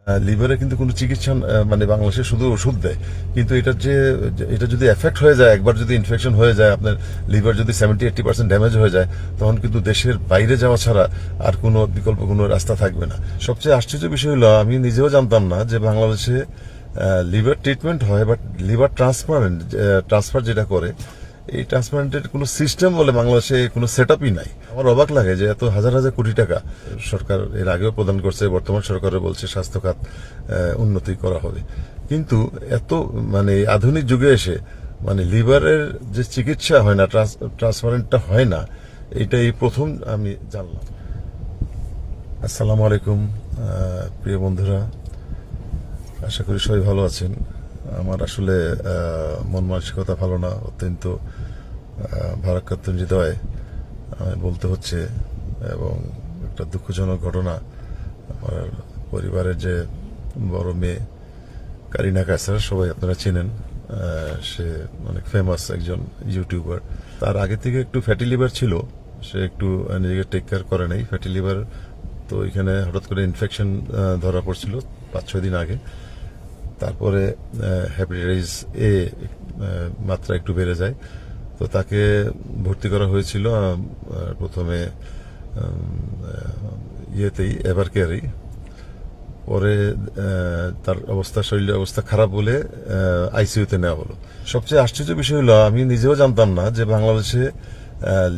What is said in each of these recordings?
লিভারে কিন্তু কোনো চিকিৎসা মানে বাংলাদেশে শুধু ওষুধ দেয়, কিন্তু এটা যদি এফেক্ট হয়ে যায়, একবার যদি ইনফেকশন হয়ে যায়, আপনার লিভার যদি 70-80% ড্যামেজ হয়ে যায়, তখন কিন্তু দেশের বাইরে যাওয়া ছাড়া আর কোনো বিকল্প কোনো রাস্তা থাকবে না। সবচেয়ে আশ্চর্য বিষয় হলো, আমি নিজেও জানতাম না যে বাংলাদেশে লিভার ট্রিটমেন্ট হয়, বাট লিভার ট্রান্সফার যেটা করে, এই ট্রান্সপ্লান্টের কোনো সিস্টেম বলে বাংলাদেশে কোনো সেট আপই নাই। আমার অবাক লাগে যে এত হাজার হাজার কোটি টাকা সরকার এর আগেও প্রদান করছে, বর্তমান সরকারও বলছে স্বাস্থ্য খাত উন্নতি করা হবে, কিন্তু এত মানে আধুনিক যুগে এসে মানে লিভারের যে চিকিৎসা হয় না, ট্রান্সপ্লান্টটা হয় না, এটা এই প্রথম আমি জানলাম। আসসালামু আলাইকুম প্রিয় বন্ধুরা, আশা করি সবাই ভালো আছেন। আমার আসলে মন মানসিকতা ভালো না, অত্যন্ত ভারাক্রান্ত হৃদয় বলতে হচ্ছে, এবং একটা দুঃখজনক ঘটনা। আমার পরিবারের যে বড় মেয়ে কারিনা কায়সার, সবাই আপনারা চেনেন, সে অনেক ফেমাস একজন ইউটিউবার। তার আগে থেকে একটু ফ্যাটি লিভার ছিল, সে একটু নিজেকে টেক কেয়ার করে নাই। ফ্যাটি লিভার তো এখানে হঠাৎ করে ইনফেকশন ধরা পড়ছিল 5-6 দিন আগে। তারপরে হেপাটাইটিস এ মাত্রা একটু বেড়ে যায়, তো তাকে ভর্তি করা হয়েছিল প্রথমে এভার কেয়ারেই। পরে তার শরীরের অবস্থা খারাপ বলে আইসিইউতে নেওয়া হলো। সবচেয়ে আশ্চর্য বিষয় হলো, আমি নিজেও জানতাম না যে বাংলাদেশে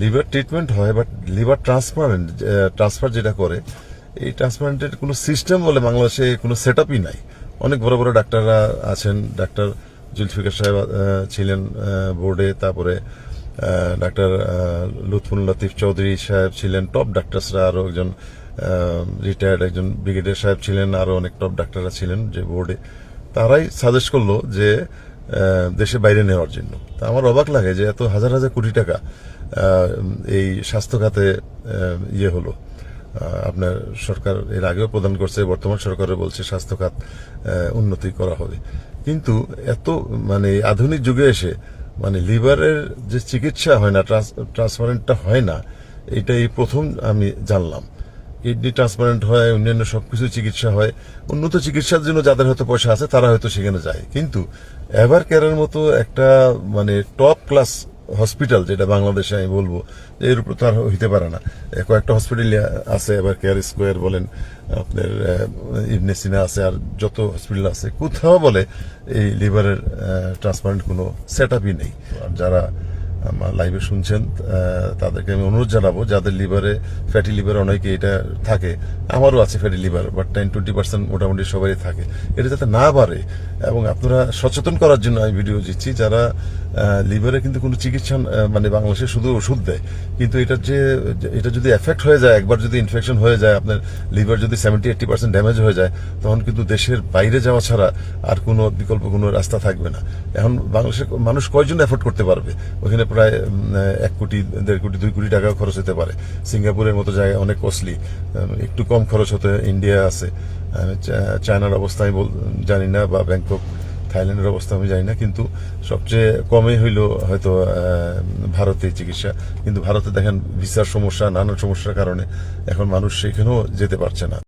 লিভার ট্রিটমেন্ট হয়, বাট লিভার ট্রান্সফার যেটা করে, এই ট্রান্সপ্লান্টের কোনো সিস্টেম বলে বাংলাদেশে কোনো সেট আপই নাই। অনেক বড় বড় ডাক্তাররা আছেন, ডাক্তার জুলফিকার সাহেব ছিলেন বোর্ডে, তারপরে ডাক্তার লুৎফুল লতিফ চৌধুরী সাহেব ছিলেন, টপ ডাক্তারসরা, আরো একজন রিটায়ার্ড একজন ব্রিগেডিয়ার সাহেব ছিলেন, আরো অনেক টপ ডাক্তাররা ছিলেন যে বোর্ডে। তারাই সাজেস্ট করলো যে দেশের বাইরে নেওয়ার জন্য। তা আমার অবাক লাগে যে এত হাজার হাজার কোটি টাকা এই স্বাস্থ্য খাতে হলো। আপনার সরকার এর আগেও প্রদান করছে, বর্তমান সরকারও বলছে স্বাস্থ্য খাত উন্নতি করা হবে, কিন্তু এত মানে আধুনিক যুগে এসে মানে লিভারের যে চিকিৎসা হয় না, ট্রান্সপ্লান্টটা হয় না, এটা এই প্রথম আমি জানলাম। কিডনি ট্রান্সপ্লান্ট হয়, অন্যান্য সবকিছু চিকিৎসা হয়। উন্নত চিকিৎসার জন্য যাদের হয়তো পয়সা আছে তারা হয়তো সেখানে যায়, কিন্তু এভার কেয়ারের মতো একটা মানে টপ ক্লাস হসপিটাল, যেটা বাংলাদেশে আমি বলবো এর উপর তো আর হইতে পারে না। কয়েকটা হসপিটাল আছে, এবার কেয়ার স্কোয়ার বলেন, আপনার ইবনে সিনা আছে, আর যত হসপিটাল আছে, কোথাও বলে এই লিভারের ট্রান্সপ্লান্ট কোনো সেট আপই নেই। আর যারা আমার লাইভে শুনছেন তাদেরকে আমি অনুরোধ জানাবো, যাদের লিভারে ফ্যাটি লিভার অনেকে এটা থাকে, আমারও আছে ফ্যাটি লিভার, বাট 10-20% মোটামুটি সবাই থাকে, এটা যাতে না বাড়ে এবং আপনারা সচেতন করার জন্য আমি ভিডিও দিচ্ছি। যারা লিভারে কিন্তু কোনো চিকিৎসা মানে বাংলাদেশে শুধু ওষুধ দেয়, কিন্তু এটা যদি এফেক্ট হয়ে যায়, একবার যদি ইনফেকশন হয়ে যায়, আপনার লিভার যদি 70-80% ড্যামেজ হয়ে যায়, তখন কিন্তু দেশের বাইরে যাওয়া ছাড়া আর কোনো বিকল্প কোনো রাস্তা থাকবে না। এখন বাংলাদেশের মানুষ কয়জন এফোর্ড করতে পারবে? ওখানে প্রায় 1 কোটি, 1.5 কোটি, 2 কোটি টাকা খরচ হতে পারে। সিঙ্গাপুরের মতো জায়গায় অনেক কস্টলি, একটু কম খরচ হতে ইন্ডিয়া আছে, চায়নার অবস্থা আমি জানি না, বা ব্যাংকক থাইল্যান্ডের অবস্থা আমি জানি না, কিন্তু সবচেয়ে কমই হইল হয়তো ভারতে চিকিৎসা। কিন্তু ভারতে দেখেন ভিসার সমস্যা, নানান সমস্যার কারণে এখন মানুষ সেখানেও যেতে পারছে না।